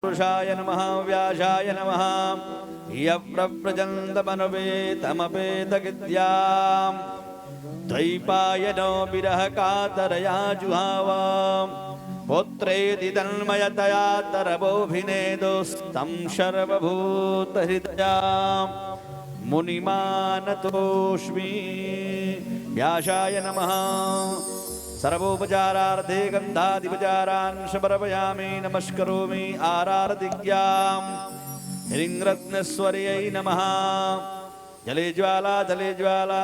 पुरुषाय नमः व्यासाय नमः यप्रव्रजन्तमनुपेतमपेतगिद्याम् द्वैपायनो विरह कातरया जुहावा पुत्रेति तन्मयतया तरवोऽभिनेदोस्तं सर्वभूतहृदया मुनिमानतोऽस्मि व्यासाय नमः सर्वोपचारार्थे गन्धादिपचारान् समर्पयामि नमस्करोमि आरारदिज्ञां हिरिङ्रत्नस्वर्यै नमः जले ज्वाला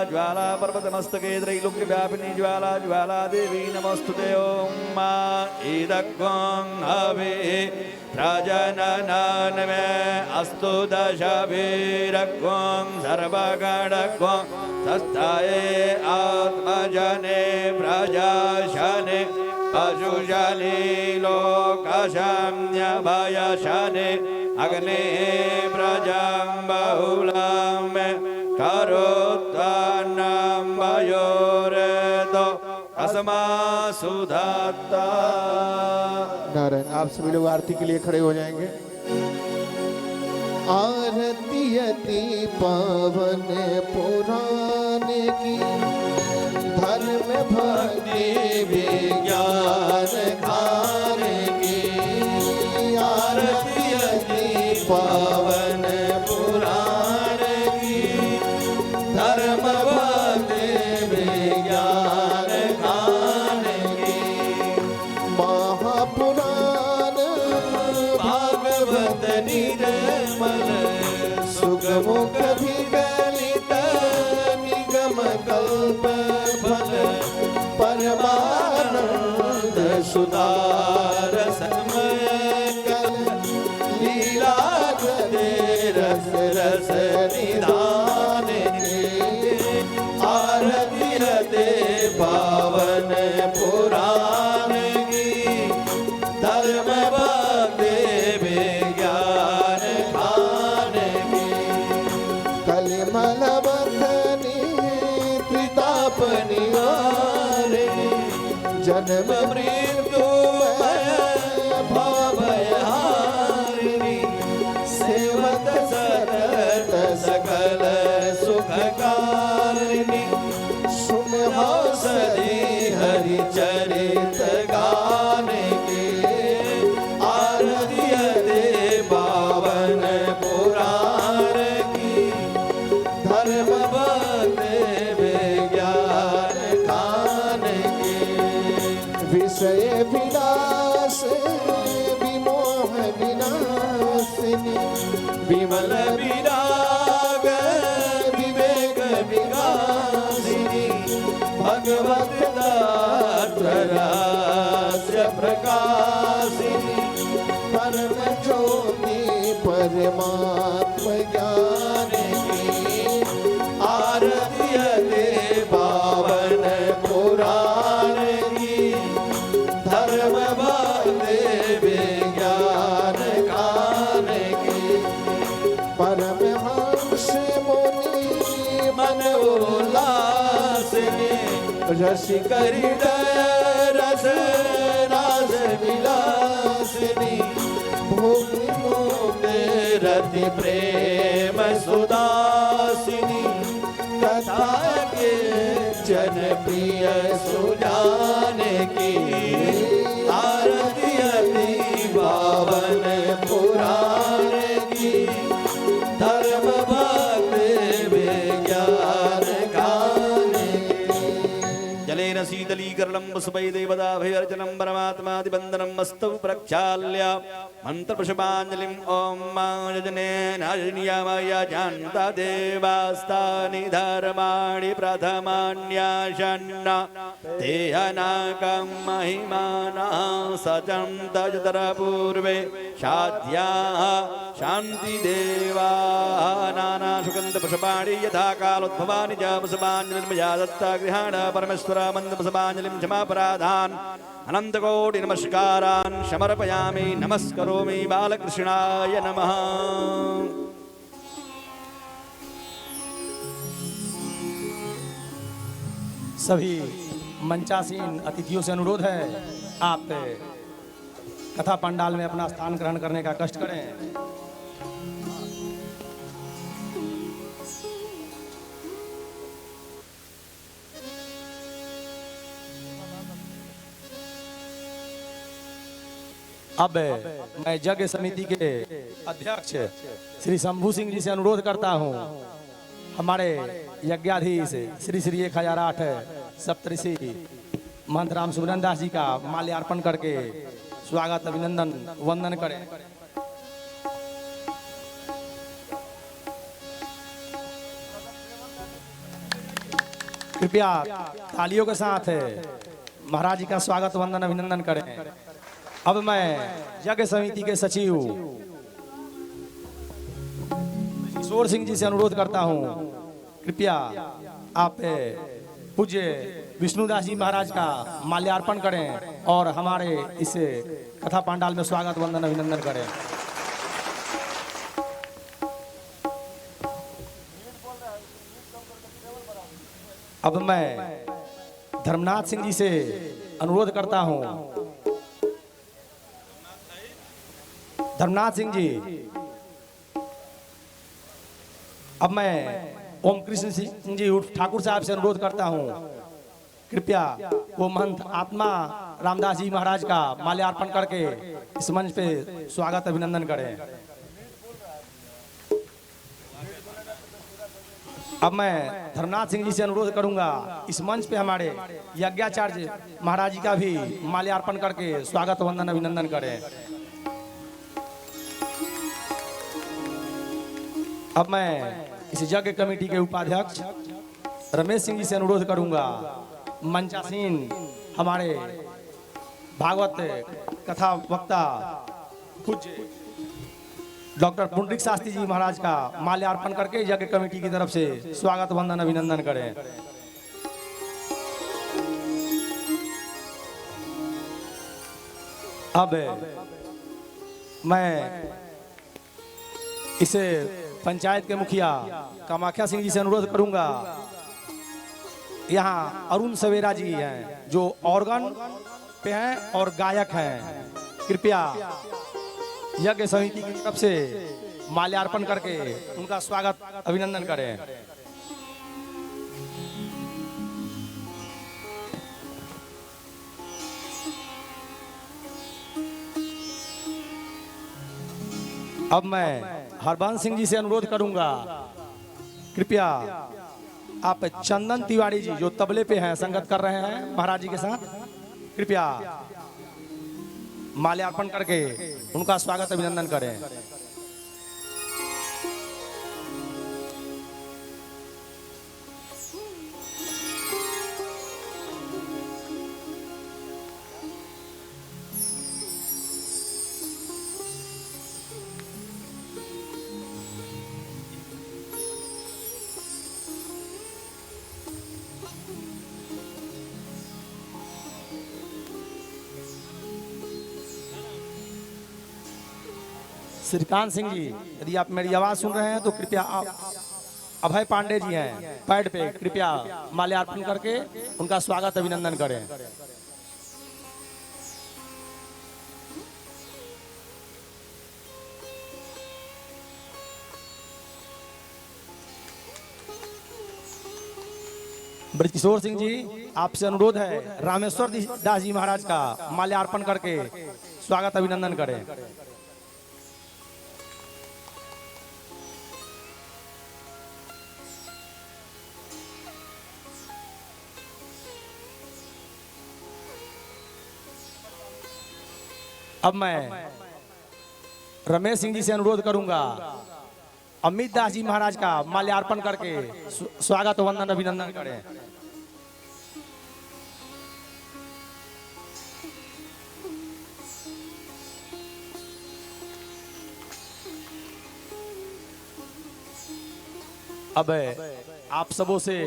ज्वाला पर्वतमस्तके त्रैलोक्यव्यापिनी ज्वाला ज्वाला देवी नमस्तुते ॐ मा ईदग्वां हवे प्रजनननमे अस्तु दशभिरग्वां सर्वगणग्वां तस्थाये आत्मजने प्रजाशने पशुशने लोकशम्यभयशने अग्ने प्रजां बहुलां करोत्तान्नं वयोरतो अस्मासुधात्ता। नारायण। आप सभी लोग आरती के लिए खड़े हो जाएंगे। आरती अति पावन पुराण की धर्म भक्ति विज्ञान खान की आरती अति पावन पुराण की धर्म भक्ति विज्ञान खान की महापुराण भागवत निर्मल सुगमुख विगलित निगम कल्प फल परमानंद सुधार समय कल लीला गदे रस रस निधान आरती हते पावन पुराण की धर्म भक्ति विज्ञान खान की कलिमल बंधनी त्रिताप निवारिणी जन्म मृत्यु भवहारिणी सेवत सतत सकल सुखकारिणी सुमहासदी हरि चरित गान की आरती हते पावन पुराण की धर्म भक्ति विज्ञान खान की विषय विलास विमोह विनाशिनी विमल विराग विवेक विकासिनी भगवत दात्र प्रकाशिनी परम ज्योति परमात्म ज्ञान की आरती हते पावन पुराण की धर्म भक्ति विज्ञान खान की परमहंस मुनि मन उल्लासिनी रसिक हृदय रस रास विलासिनी भूमि मुक्त रति प्रेम सुदासिनी कथा के जनप्रिय सुजान की आरती हते पावन पुराण की धर्म भक्ति विज्ञान खान की जलेन शीतलीकरणं वसुपै देवताभयर्चनं परमात्मादिबन्धनं मस्तौ प्रक्षाल्य मन्त्रपुष्पाञ्जलिं ॐ माजनेन अजनियामय जानता देवास्तानि धर्माणि प्रथमान्याशन्न ते अनाकं महिमानः सचन्त पूर्वे साध्याः शान्तिदेवाः नानाशुकन्तपुष्पाणि यथा कालोद्भवानि च पुष्पाञ्जलिर्मया दत्ता गृहाण परमेश्वर मन्दपुष्पाञ्जलिं क्षमापराधान् अनन्तकोटि नमस्कारान् समर्पयामि नमस्करोमि बालकृष्णाय नमः। सभी मंचासीन अतिथियों से अनुरोध है आप कथा पंडाल में अपना स्थान ग्रहण करने का कष्ट करें। अब मैं यज्ञ समिति के अध्यक्ष श्री शंभू सिंह जी से अनुरोध करता हूं, हमारे यज्ञाधीश श्री श्री 1008 सप्तऋषि महंत राम सुबरन दास जी का माल्यार्पण करके स्वागत अभिनंदन वंदन करें। कृपया तालियों के साथ महाराज जी का स्वागत वंदन अभिनंदन करें। अब मैं यज्ञ समिति के सचिव किशोर सिंह जी से अनुरोध करता हूं, कृपया आप पूज्य विष्णुदास जी महाराज का माल्यार्पण करें और हमारे इस कथा पंडाल में स्वागत वंदन अभिनंदन करें। अब मैं धर्मनाथ सिंह जी से अनुरोध करता हूं, धर्मनाथ सिंह जी, अब मैं ओम कृष्ण सिंह जी उर्फ ठाकुर साहब से अनुरोध करता हूं, कृपया वो महंत आत्मा रामदास जी महाराज का माल्यार्पण करके इस मंच पे स्वागत अभिनंदन करें। अब मैं धर्मनाथ सिंह जी से अनुरोध करूंगा, इस मंच पे हमारे यज्ञाचार्य महाराज जी का भी माल्यार्पण करके स्वागत वंदन अभिनंदन करें। अब मैं इस यज्ञ कमेटी के उपाध्यक्ष रमेश सिंह जी से अनुरोध करूंगा, मंचासीन हमारे भागवत कथा वक्ता पूज्य डॉक्टर पुंडरिक शास्त्री जी महाराज का माल्यार्पण करके यज्ञ कमेटी की तरफ से स्वागत वंदन अभिनंदन करें। अब मैं इसे पंचायत के मुखिया कामाख्या सिंह जी से अनुरोध करूंगा, यहाँ अरुण सवेरा जी हैं जो ऑर्गन पे हैं और गायक हैं, कृपया यज्ञ समिति की तरफ से माल्यार्पण करके उनका स्वागत अभिनंदन करें। अब मैं हरबंस सिंह जी से अनुरोध करूंगा, कृपया आप चंदन तिवारी जी जो तबले पे हैं, संगत कर रहे हैं महाराज जी के साथ, कृपया माल्यार्पण करके उनका स्वागत अभिनंदन करें। श्रीकांत सिंह जी, यदि आप मेरी आवाज सुन रहे हैं तो कृपया आप, अभय पांडे जी हैं पैड पे, कृपया माल्यार्पण करके उनका स्वागत अभिनंदन करें। ब्रजकिशोर सिंह जी, आपसे अनुरोध है, रामेश्वर दास जी महाराज का माल्यार्पण करके स्वागत अभिनंदन करें। अब मैं रमेश सिंह जी से अनुरोध करूंगा, अमित दास जी महाराज का माल्यार्पण करके स्वागत वंदन अभिनंदन करें। अब आप सबों से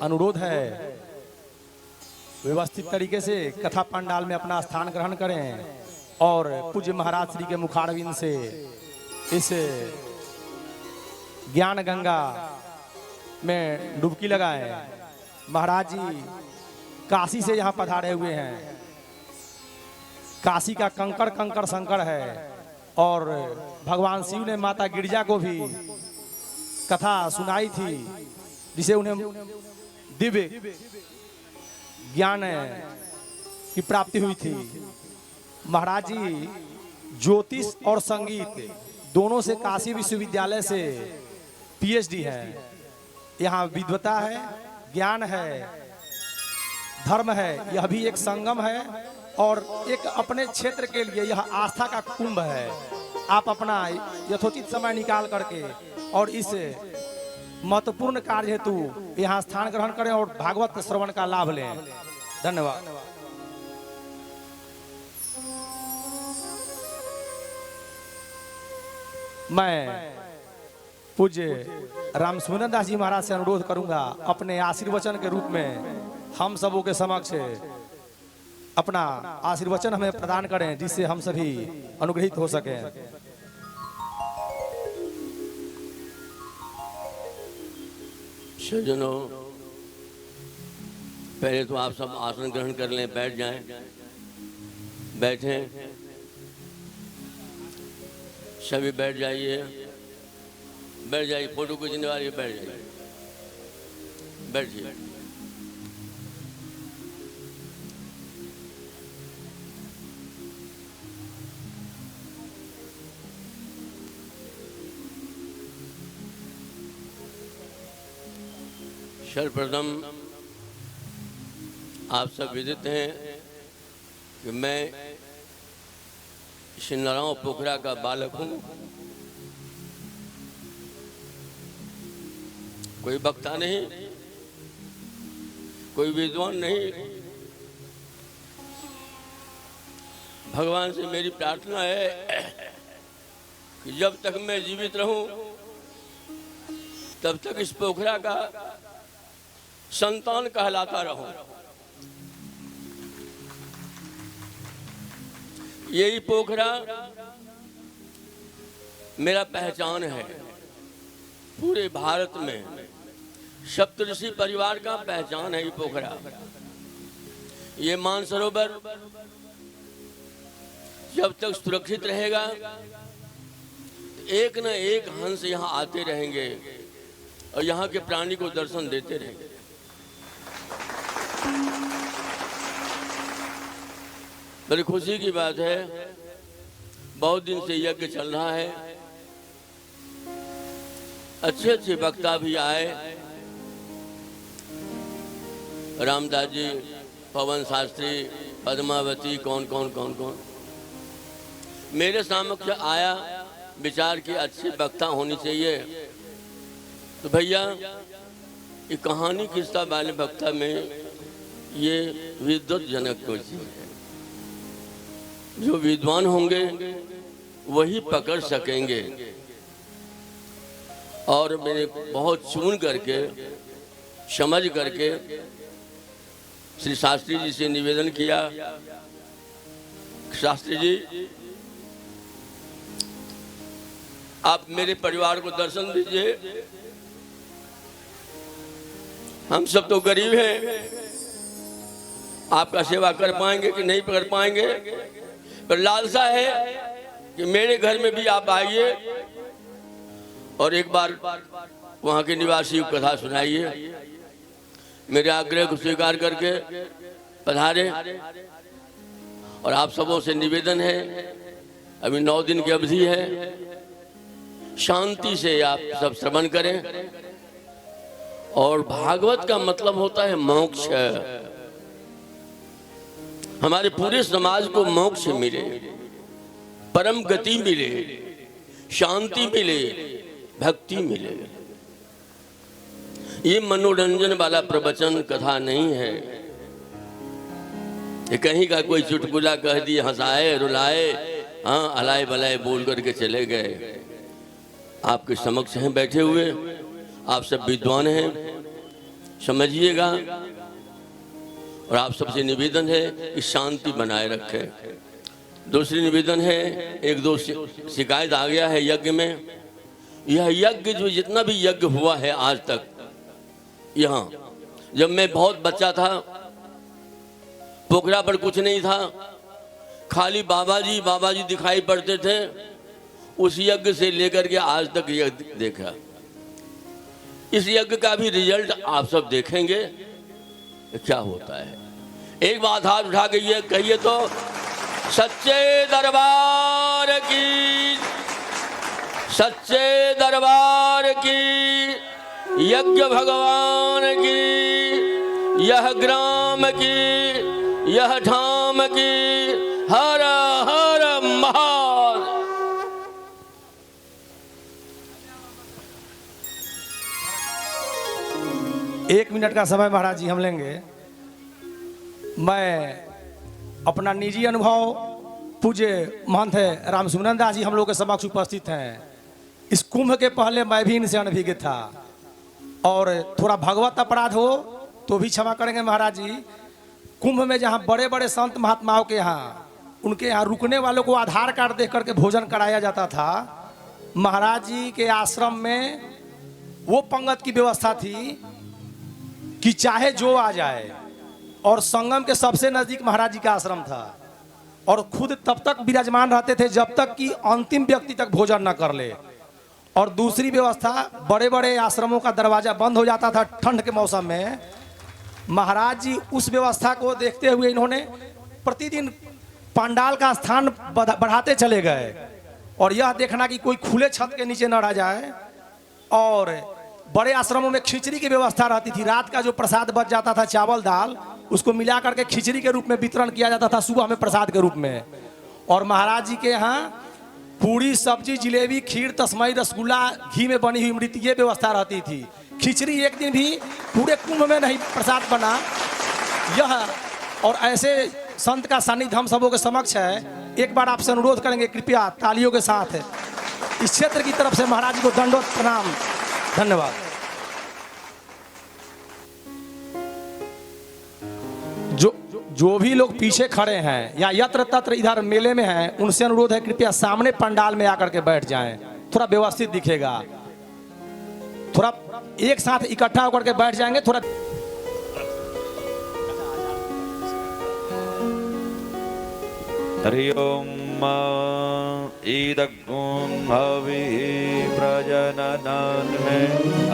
अनुरोध है, व्यवस्थित तरीके से कथा पंडाल में अपना स्थान ग्रहण करें और पूज्य महाराज श्री के मुखारविंद से इस ज्ञान गंगा में डुबकी लगाएं। महाराज जी काशी से यहाँ पधारे हुए हैं। काशी का कंकड़ कंकड़ संकड़ है। और भगवान शिव ने माता गिरजा को भी कथा सुनाई थी, जिसे उन्हें दिव्य ज्ञान की प्राप्ति हुई थी। महाराज जी ज्योतिष और संगीत दोनों से काशी विश्वविद्यालय से पीएचडी है। यहाँ विद्वता है, ज्ञान है, धर्म है, यह भी एक संगम है और एक अपने क्षेत्र के लिए यह आस्था का कुंभ है। आप अपना यथोचित समय निकाल करके और इस महत्वपूर्ण कार्य हेतु यहाँ स्थान ग्रहण करें और भागवत श्रवण का लाभ लें। धन्यवाद। मैं पूज्य रामसुमरन दास जी महाराज से अनुरोध करूंगा अपने आशीर्वचन के रूप में हम सबों के समक्ष अपना आशीर्वचन हमें प्रदान करें, जिससे हम सभी अनुग्रहित हो सकें। सज्जनों, पहले तो आप सब आसन ग्रहण कर लें, बैठ जाएं। बैठें, सभी बैठ जाइए, बैठ जाइए। फोटो खींचने वाले बैठ जाइए, बैठिए। सर्वप्रथम आप सब विदित हैं कि मैं सिन्नराव पोखरा का बालक हूँ। कोई वक्ता नहीं, कोई विद्वान नहीं। भगवान से मेरी प्रार्थना है कि जब तक मैं जीवित रहूं तब तक इस पोखरा का संतान कहलाता रहूं। यही पोखरा मेरा पहचान है। पूरे भारत में सप्तऋषि परिवार का पहचान है ये पोखरा। ये मानसरोवर जब तक सुरक्षित रहेगा एक न एक हंस यहाँ आते रहेंगे और यहाँ के प्राणी को दर्शन देते रहेंगे। बड़ी खुशी की बात है, बहुत दिन से यज्ञ चल रहा है। अच्छे अच्छे वक्ता भी आए, रामदास जी, पवन शास्त्री, पद्मावती, कौन कौन कौन कौन मेरे समक्ष आया। विचार की अच्छी वक्ता होनी चाहिए। तो भैया ये कहानी किस्सा वाले वक्ता में ये विद्वत जनक को है। जो विद्वान होंगे वही पकड़ सकेंगे। और मैंने बहुत चुन करके समझ करके श्री शास्त्री जी से निवेदन किया, शास्त्री जी आप मेरे परिवार को दर्शन दीजिए। हम सब तो गरीब हैं, आपका सेवा कर पाएंगे कि नहीं कर पाएंगे, पर लालसा है कि मेरे घर में भी आप आइए और एक बार वहाँ के निवासी को कथा सुनाइए। मेरे आग्रह को स्वीकार करके पधारे। और आप सबों से निवेदन है, अभी 9 दिन की अवधि है, शांति से आप सब श्रवण करें। और भागवत का मतलब होता है मोक्ष। हमारे पूरे समाज को मोक्ष मिले, परम गति मिले, शांति मिले, भक्ति मिले। ये मनोरंजन वाला प्रवचन कथा नहीं है। ये कहीं का कोई चुटकुला कह दिए, हंसाए रुलाए, हाँ अलाए बलाए बोल करके चले गए। आपके समक्ष हैं बैठे हुए, आप सब विद्वान हैं, समझिएगा। और आप सबसे निवेदन है कि शांति बनाए रखें। दूसरी निवेदन है, एक दो शिकायत आ गया है यज्ञ में। यह यज्ञ जो जितना भी यज्ञ हुआ है आज तक, यहाँ जब मैं बहुत बच्चा था, पोखरा पर कुछ नहीं था, खाली बाबा जी दिखाई पड़ते थे। उस यज्ञ से लेकर के आज तक यज्ञ देखा। इस यज्ञ का भी रिजल्ट आप सब देखेंगे क्या होता है। एक बात हाथ उठा के ये कहिए तो, सच्चे दरबार की, सच्चे दरबार की, यज्ञ भगवान की, यह ग्राम की, यह ठाम की, हर हर महादेव। एक मिनट का समय महाराज जी हम लेंगे। मैं अपना निजी अनुभव, पूज्य महंत राम सुमनंद दास जी हम लोग के समक्ष उपस्थित हैं। इस कुंभ के पहले मैं भी इनसे अनभिज्ञ था और थोड़ा भगवत अपराध हो तो भी क्षमा करेंगे महाराज जी। कुंभ में जहाँ बड़े बड़े संत महात्माओं के यहाँ, उनके यहाँ रुकने वालों को आधार कार्ड देख करके भोजन कराया जाता था। महाराज जी के आश्रम में वो पंगत की व्यवस्था थी कि चाहे जो आ जाए, और संगम के सबसे नजदीक महाराज जी का आश्रम था और खुद तब तक विराजमान रहते थे जब तक कि अंतिम व्यक्ति तक भोजन न कर ले। और दूसरी व्यवस्था, बड़े बड़े आश्रमों का दरवाजा बंद हो जाता था ठंड के मौसम में। महाराज जी उस व्यवस्था को देखते हुए इन्होंने प्रतिदिन पंडाल का स्थान बढ़ाते चले गए और यह देखना कि कोई खुले छत के नीचे न रह जाए। और बड़े आश्रमों में खिचड़ी की व्यवस्था रहती थी। रात का जो प्रसाद बच जाता था, चावल दाल, उसको मिला करके खिचड़ी के रूप में वितरण किया जाता था सुबह में प्रसाद के रूप में। और महाराज जी के यहाँ पूड़ी, सब्जी, जिलेबी, खीर, तस्मई, रसगुल्ला, घी में बनी हुई मृत, ये व्यवस्था रहती थी। खिचड़ी एक दिन भी पूरे कुंभ में नहीं प्रसाद बना। यह और ऐसे संत का सानिध्य हम सबों के समक्ष है। एक बार आपसे अनुरोध करेंगे, कृपया तालियों के साथ इस क्षेत्र की तरफ से महाराज जी को दंडोत प्रणाम, धन्यवाद। जो भी लोग पीछे खड़े हैं या यत्र तत्र इधर मेले में हैं, उनसे अनुरोध है कृपया सामने पंडाल में आकर के बैठ जाएं, थोड़ा व्यवस्थित दिखेगा। थोड़ा एक साथ इकट्ठा होकर के बैठ जाएंगे थोड़ा। हरि ओम ईदग्गुं हविः प्रजननं मे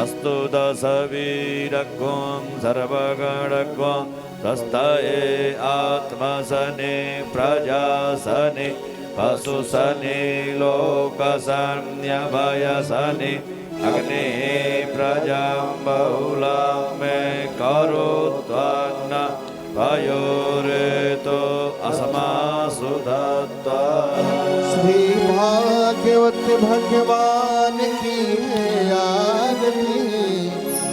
अस्तु दशवीरग्गुं सर्वगणग्गुं स्वस्ताये आत्मसने प्रजासने पशुसने लोकसन्यभयसने अग्ने प्रजां बहुलां मे करोत्वन्न भयोरेतो अस्मासु दत्ता। श्री भाग्यवत भगवान की है आरती,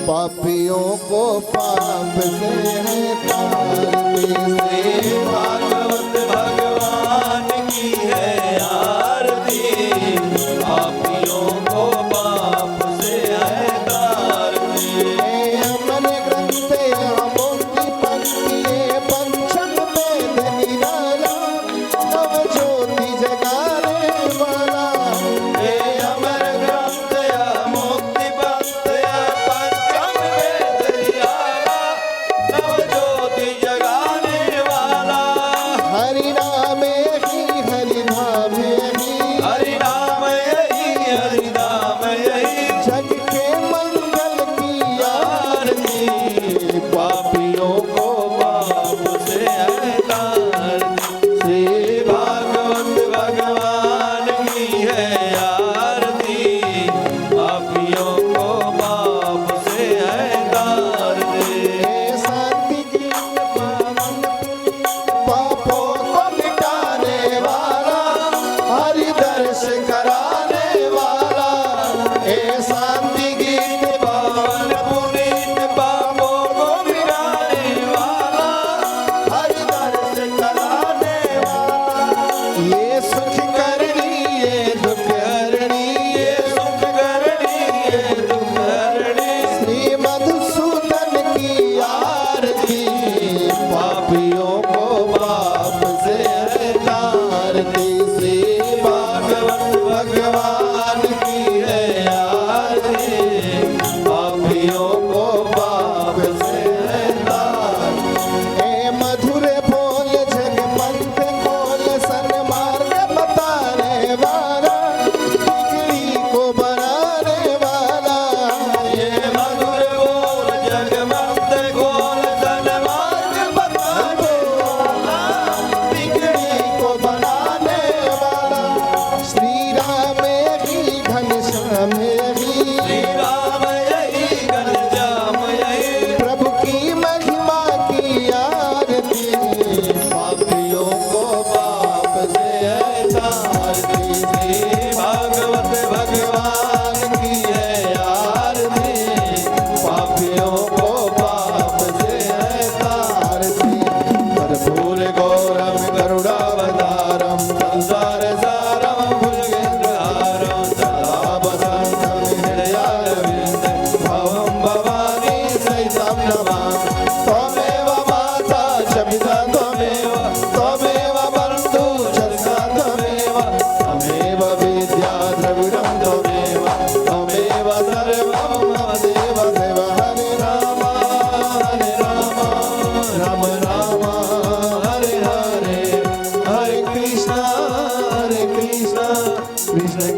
पापियों को पाप से है तारती। श्री भागवत भगवान की है आरती, पापियों को पाप से है तारती। अमर ग्रंथ मोती पंक्ति पंचम वेद निराला, नव ज्योति जगाने वाला। हे अमर ग्रंथ मुक्ति पंथ पंचम वेद निराला, नव ज्योति जगाने वाला। हरि नाम यही, हरि नाम यही, हरि नाम यही, हरि नाम यही, जग के मंगल की आरती, पापियों को पाप से है तारती। श्री भागवत भगवान की है आरती, पापियों को पाप से है तारती। हे शांति की पावन पापों को मिटाने वाला, हरि दर्श कराने वाला। हे शांति गीत पावन पुनीत पापों को मिटाने वाला, हरि दर्श कराने वाला। ये सुख करनी, ये दुख हरणी, ये सुख करनी, ये दुख हरणी। श्री मधुसूदन की आरती, पापियों को पाप से है तारती। श्री भागवत भगवान की है आरती,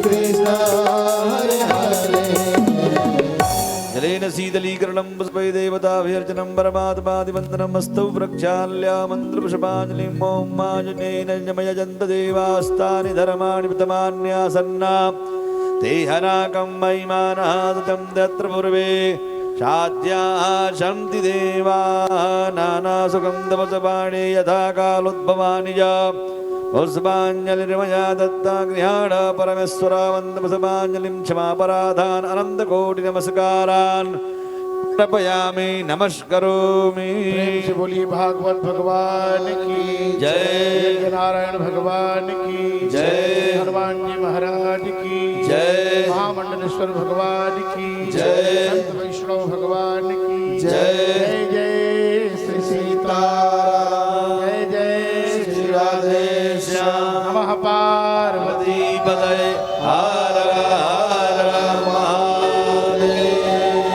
कृष्ण हरे हरे जलेन शीतलीकरणं पुष्पै देवताभिर्चनं परमात्मादिवन्दनमस्तौ प्रक्षाल्य मन्त्रपुष्पाञ्जलिं ॐ आञ्जनेयेन यमयजन्त देवास्तानि धर्माणि प्रतमान्यासन्ना ते हनाकं महिमानः सतं तत्र पूर्वे शाद्याशन्ति देवा नानासुगन्धवसपाणे यथा कालोद्भवानि च पुष्पाञ्जलिर्मया दत्ता गृहाण परमेश्वर वन्दपुष्पाञ्जलिं क्षमापराधान् अनन्तकोटिनमस्कारान् अर्पयामि नमस्करोमि। प्रेम से बोलिए भागवत भगवान की जय। नारायण भगवान की जय। हनुमान जी महाराज की जय। महामंडलेश्वर भगवान की जय। संत वैष्णव भगवान की जय। जय जय श्री सीताराम जय जय श्री राधे श्याम नमः पार्वती पदये हर हर